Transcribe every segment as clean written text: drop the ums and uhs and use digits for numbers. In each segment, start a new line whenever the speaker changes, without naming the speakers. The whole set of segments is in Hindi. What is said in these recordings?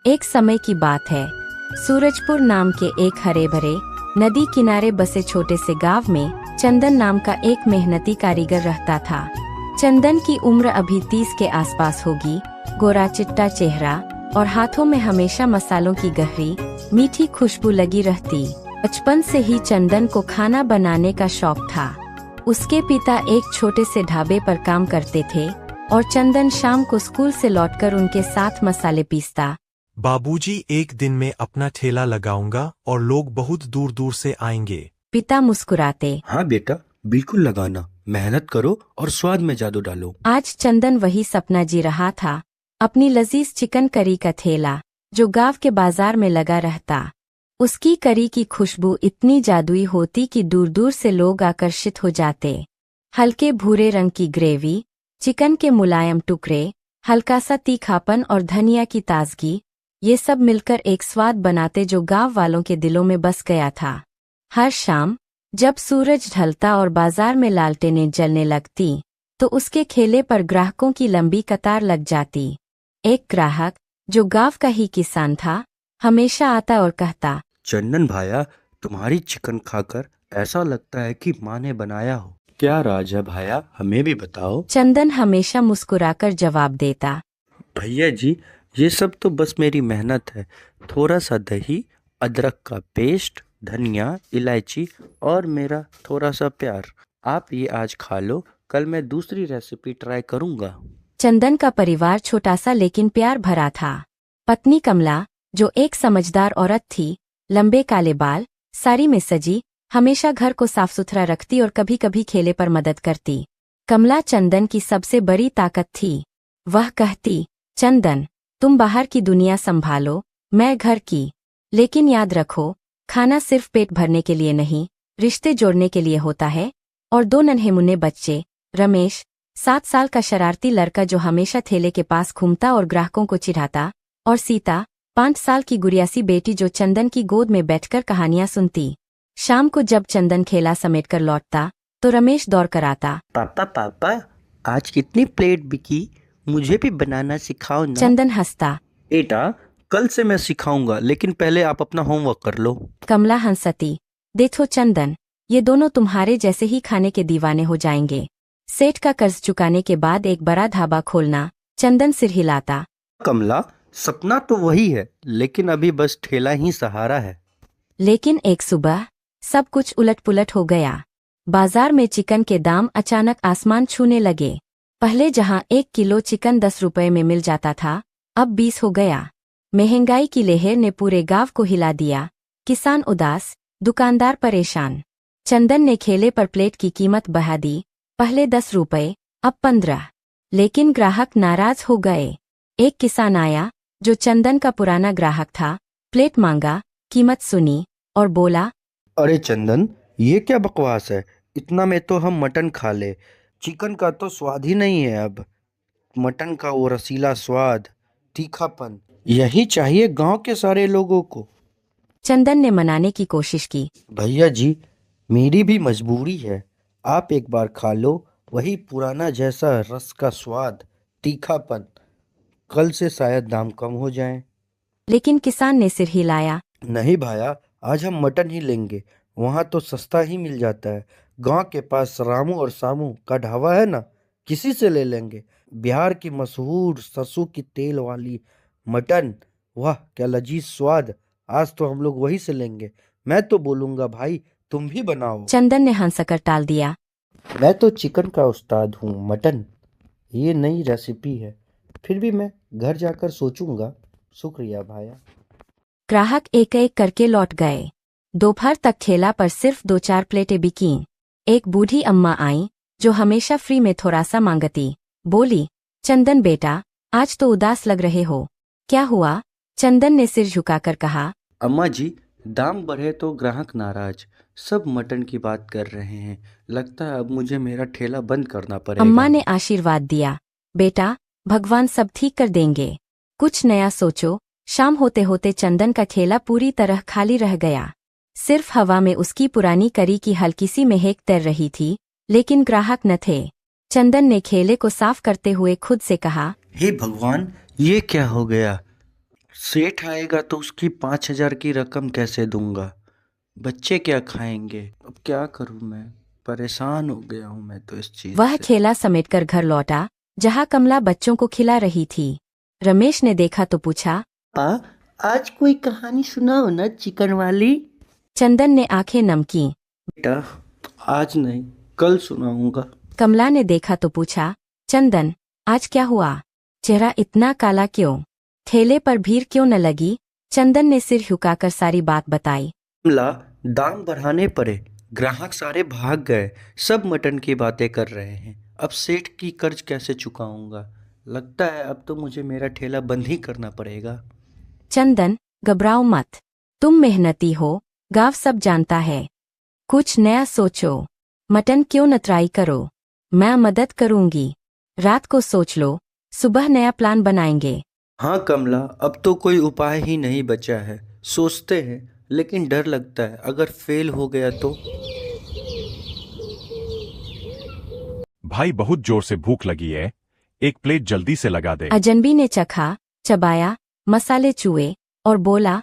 एक समय की बात है। सूरजपुर नाम के एक हरे भरे नदी किनारे बसे छोटे से गांव में चंदन नाम का एक मेहनती कारीगर रहता था। चंदन की उम्र अभी 30 के आसपास होगी। गोरा चिट्टा चेहरा और हाथों में हमेशा मसालों की गहरी मीठी खुशबू लगी रहती। बचपन से ही चंदन को खाना बनाने का शौक था। उसके पिता एक छोटे से ढाबे पर काम करते थे और चंदन शाम को स्कूल से लौटकर उनके साथ मसाले पीसता।
बाबूजी, एक दिन में अपना ठेला लगाऊंगा और लोग बहुत दूर दूर से आएंगे।
पिता मुस्कुराते।
हाँ बेटा, बिल्कुल लगाना। मेहनत करो और स्वाद में जादू डालो।
आज चंदन वही सपना जी रहा था, अपनी लजीज चिकन करी का ठेला जो गांव के बाजार में लगा रहता। उसकी करी की खुशबू इतनी जादुई होती कि दूर दूर से लोग आकर्षित हो जाते। हल्के भूरे रंग की ग्रेवी, चिकन के मुलायम टुकड़े, हल्का सा तीखापन और धनिया की ताजगी, ये सब मिलकर एक स्वाद बनाते जो गांव वालों के दिलों में बस गया था। हर शाम जब सूरज ढलता और बाजार में लालटेनें जलने लगती तो उसके ठेले पर ग्राहकों की लंबी कतार लग जाती। एक ग्राहक जो गांव का ही किसान था हमेशा आता और कहता,
चंदन भाया, तुम्हारी चिकन खाकर ऐसा लगता है कि माँ ने बनाया हो। क्या राज है भाया, हमें भी बताओ।
चंदन हमेशा मुस्कुराकर जवाब देता,
भैया जी, ये सब तो बस मेरी मेहनत है। थोड़ा सा दही, अदरक का पेस्ट, धनिया, इलायची और मेरा थोड़ा सा प्यार। आप ये आज खा लो, कल मैं दूसरी रेसिपी ट्राई करूंगा।
चंदन का परिवार छोटा सा लेकिन प्यार भरा था। पत्नी कमला जो एक समझदार औरत थी, लंबे काले बाल, साड़ी में सजी, हमेशा घर को साफ सुथरा रखती और कभी कभी खेले पर मदद करती। कमला चंदन की सबसे बड़ी ताकत थी। वह कहती, चंदन, तुम बाहर की दुनिया संभालो, मैं घर की। लेकिन याद रखो, खाना सिर्फ पेट भरने के लिए नहीं, रिश्ते जोड़ने के लिए होता है। और दो नन्हे मुन्ने बच्चे, रमेश 7 साल का शरारती लड़का जो हमेशा ठेले के पास घूमता और ग्राहकों को चिढ़ाता, और सीता 5 साल की गुड़ियासी बेटी जो चंदन की गोद में बैठकर कहानियां सुनती। शाम को जब चंदन खेला समेटकर लौटता तो रमेश दौड़ कर आता,
पापा पापा, आज कितनी प्लेट बिकी, मुझे भी बनाना सिखाओ ना।
चंदन हंसता,
बेटा, कल से मैं सिखाऊंगा, लेकिन पहले आप अपना होमवर्क कर लो।
कमला हंसती, देखो चंदन, ये दोनों तुम्हारे जैसे ही खाने के दीवाने हो जाएंगे। सेठ का कर्ज चुकाने के बाद एक बड़ा ढाबा खोलना। चंदन सिर हिलाता,
कमला, सपना तो वही है, लेकिन अभी बस ठेला ही सहारा है।
लेकिन एक सुबह सब कुछ उलट पुलट हो गया। बाजार में चिकन के दाम अचानक आसमान छूने लगे। पहले जहां 1 किलो चिकन 10 रुपए में मिल जाता था, अब 20 हो गया। महंगाई की लहर ने पूरे गांव को हिला दिया। किसान उदास, दुकानदार परेशान। चंदन ने ठेले पर प्लेट की कीमत बढ़ा दी, पहले 10 रुपए, अब 15। लेकिन ग्राहक नाराज हो गए। एक किसान आया जो चंदन का पुराना ग्राहक था, प्लेट मांगा, कीमत सुनी और बोला,
अरे चंदन, ये क्या बकवास है, इतना में तो हम मटन खा ले। चिकन का तो स्वाद ही नहीं है अब। मटन का वो रसीला स्वाद, तीखापन, यही चाहिए गांव के सारे लोगों को।
चंदन ने मनाने की कोशिश की,
भैया जी, मेरी भी मजबूरी है। आप एक बार खा लो, वही पुराना जैसा रस का स्वाद, तीखापन। कल से शायद दाम कम हो जाए।
लेकिन किसान ने सिर हिलाया,
नहीं भाया, आज हम मटन ही लेंगे। वहाँ तो सस्ता ही मिल जाता है। गांव के पास रामू और सामू का ढाबा है ना, किसी से ले लेंगे। बिहार की मशहूर सरसों की तेल वाली मटन, वाह क्या लजीज स्वाद। आज तो हम लोग वही से लेंगे। मैं तो बोलूंगा भाई, तुम भी बनाओ।
चंदन ने हंसकर टाल दिया,
मैं तो चिकन का उस्ताद हूँ, मटन ये नई रेसिपी है। फिर भी मैं घर जाकर सोचूंगा। शुक्रिया भाया।
ग्राहक एक एक करके लौट गए। दोपहर तक ठेला पर सिर्फ 2-4 प्लेटें बिकीं। एक बूढ़ी अम्मा आई जो हमेशा फ्री में थोड़ा सा मांगती। बोली, चंदन बेटा, आज तो उदास लग रहे हो, क्या हुआ? चंदन ने सिर झुकाकर कहा,
अम्मा जी, दाम बढ़े तो ग्राहक नाराज। सब मटन की बात कर रहे हैं। लगता है अब मुझे मेरा ठेला बंद करना पड़ेगा।
अम्मा ने आशीर्वाद दिया, बेटा, भगवान सब ठीक कर देंगे, कुछ नया सोचो। शाम होते होते चंदन का ठेला पूरी तरह खाली रह गया। सिर्फ हवा में उसकी पुरानी करी की हल्की सी महक तैर रही थी, लेकिन ग्राहक न थे। चंदन ने ठेले को साफ करते हुए खुद से कहा,
हे भगवान, ये क्या हो गया। सेठ आएगा तो उसकी 5,000 की रकम कैसे दूंगा? बच्चे क्या खाएंगे? अब क्या करूं मैं? परेशान हो गया हूं मैं तो इस चीज
वह
से।
ठेला समेटकर घर लौटा, जहां कमला बच्चों को खिला रही थी। रमेश ने देखा तो पूछा,
पापा, आज कोई कहानी सुनाओ ना, चिकन वाली।
चंदन ने आंखें नम की।
बेटा, आज नहीं, कल सुनाऊंगा।
कमला ने देखा तो पूछा, चंदन, आज क्या हुआ? चेहरा इतना काला क्यों? ठेले पर भीड़ क्यों न लगी? चंदन ने सिर झुकाकर सारी बात बताई।
कमला, दाम बढ़ाने पड़े, ग्राहक सारे भाग गए, सब मटन की बातें कर रहे हैं। अब सेठ की कर्ज कैसे चुकाऊंगा? लगता है अब तो मुझे मेरा ठेला बंद ही करना पड़ेगा।
चंदन, घबराओ मत। तुम मेहनती हो, गांव सब जानता है। कुछ नया सोचो। मटन क्यों न ट्राई करो? मैं मदद करूंगी। रात को सोच लो, सुबह नया प्लान बनाएंगे।
हाँ कमला, अब तो कोई उपाय ही नहीं बचा है। सोचते हैं, लेकिन डर लगता है अगर फेल हो गया तो।
भाई बहुत जोर से भूख लगी है, एक प्लेट जल्दी से लगा दे।
अजनबी ने चखा, चबाया, मसाले चूए और बोला,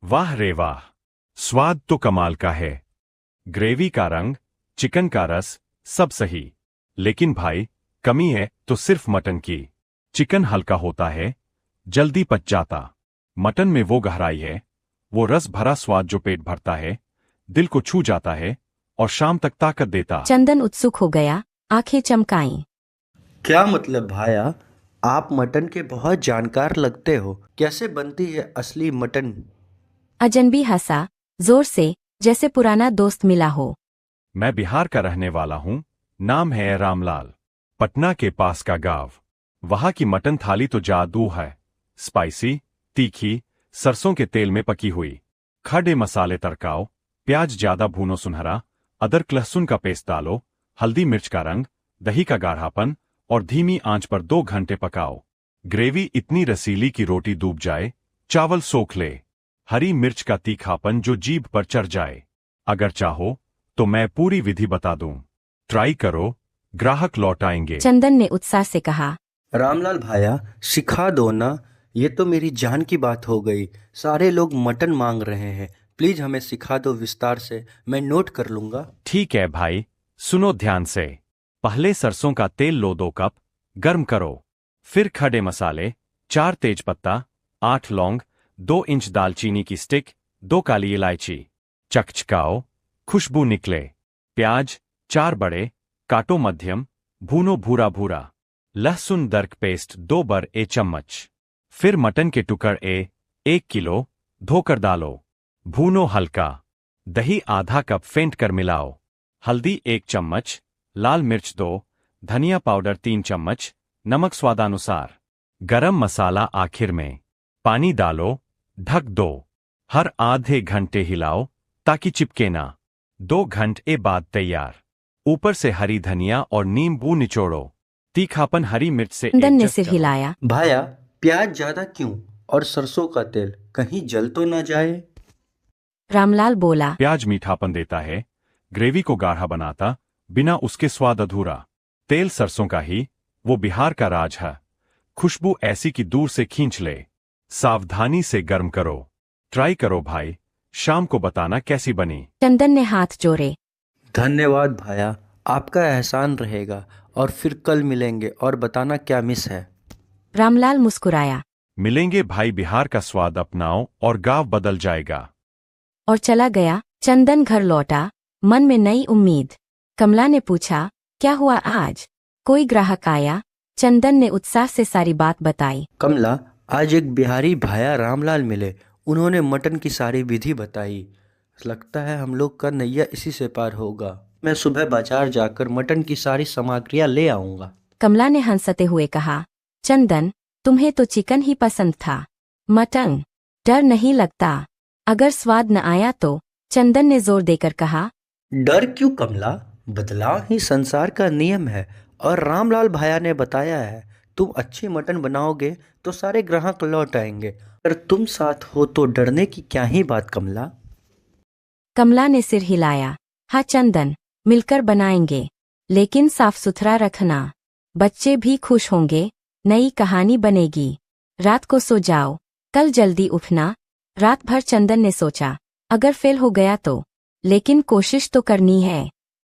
वाह रे वाह, स्वाद तो कमाल का है। ग्रेवी का रंग, चिकन का रस, सब सही। लेकिन भाई, कमी है तो सिर्फ मटन की। चिकन हल्का होता है, जल्दी पच जाता। मटन में वो गहराई है, वो रस भरा स्वाद जो पेट भरता है, दिल को छू जाता है और शाम तक ताकत देता।
चंदन उत्सुक हो गया, आंखें चमकाईं।
क्या मतलब भाया? आप मटन के बहुत जानकार लगते हो। कैसे बनती है असली मटन?
अजनबी हंसा, जोर से, जैसे पुराना दोस्त मिला हो।
मैं बिहार का रहने वाला हूँ, नाम है रामलाल। पटना के पास का गांव। वहां की मटन थाली तो जादू है। स्पाइसी, तीखी, सरसों के तेल में पकी हुई। खड़े मसाले तड़काओ, प्याज ज्यादा भूनो सुनहरा, अदरक लहसुन का पेस्ट डालो, हल्दी मिर्च का रंग, दही का गाढ़ापन और धीमी आंच पर 2 घंटे पकाओ। ग्रेवी इतनी रसीली कि रोटी डूब जाए, चावल सोख ले। हरी मिर्च का तीखापन जो जीभ पर चढ़ जाए। अगर चाहो तो मैं पूरी विधि बता दूं। ट्राई करो, ग्राहक लौट आएंगे।
चंदन ने उत्साह से कहा।
रामलाल भाया, सिखा दो ना। ये तो मेरी जान की बात हो गई। सारे लोग मटन मांग रहे हैं। प्लीज हमें सिखा दो विस्तार से, मैं नोट कर लूंगा।
ठीक है भाई, सुनो ध्यान से। पहले सरसों का तेल लो 2 कप, गर्म करो। फिर खड़े मसाले, 4 तेजपत्ता, 8 लौंग, 2 इंच दालचीनी की स्टिक, 2 काली इलायची। चकचकाओ, खुशबू निकले। प्याज, 4 बड़े, काटो मध्यम, भूनो भूरा भूरा। लहसुन दरक पेस्ट 2 बड़े चम्मच। फिर मटन के टुकड़े 1 किलो, धोकर डालो। भूनो हल्का। दही आधा कप फेंट कर मिलाओ। हल्दी 1 चम्मच, लाल मिर्च 2, धनिया पाउडर 3 चम्मच, नमक स्वादानुसार। गरम मसाला आखिर में। पानी डालो, ढक दो। हर आधे घंटे हिलाओ ताकि चिपके ना। 2 घंटे बाद तैयार। ऊपर से हरी धनिया और नींबू निचोड़ो। तीखापन हरी मिर्च से
चंदन ने
एडजस्ट
सिर
करो।
हिलाया।
भाया, प्याज ज्यादा क्यों? और सरसों का तेल कहीं जल तो ना जाए?
रामलाल बोला।
प्याज मीठापन देता है, ग्रेवी को गाढ़ा बनाता, बिना उसके स्वाद अधूरा। तेल सरसों का ही, वो बिहार का राज है। खुशबू ऐसी कि दूर से खींच ले। सावधानी से गर्म करो। ट्राई करो भाई, शाम को बताना कैसी बनी।
चंदन ने हाथ जोड़े।
धन्यवाद भाया, आपका एहसान रहेगा। और फिर कल मिलेंगे और बताना क्या मिस है।
रामलाल मुस्कुराया
मिलेंगे भाई, बिहार का स्वाद अपनाओ और गांव बदल जाएगा।
और चला गया। चंदन घर लौटा, मन में नई उम्मीद। कमला ने पूछा, क्या हुआ आज? कोई ग्राहक आया? चंदन ने उत्साह से सारी बात बताई।
कमला, आज एक बिहारी भाया रामलाल मिले। उन्होंने मटन की सारी विधि बताई। लगता है हम लोग का नैया इसी से पार होगा। मैं सुबह बाजार जाकर मटन की सारी सामग्रियां ले आऊंगा।
कमला ने हंसते हुए कहा, चंदन, तुम्हें तो चिकन ही पसंद था। मटन, डर नहीं लगता? अगर स्वाद न आया तो? चंदन ने जोर देकर कहा।
डर क्यों कमला? बदलाव ही संसार का नियम है। और रामलाल भाया ने बताया है, तुम अच्छी मटन बनाओगे तो सारे ग्राहक लौट आएंगे। अगर तुम साथ हो तो डरने की क्या ही बात कमला।
कमला ने सिर हिलाया। हाँ चंदन, मिलकर बनाएंगे, लेकिन साफ सुथरा रखना। बच्चे भी खुश होंगे, नई कहानी बनेगी। रात को सो जाओ, कल जल्दी उठना। रात भर चंदन ने सोचा, अगर फेल हो गया तो, लेकिन कोशिश तो करनी है।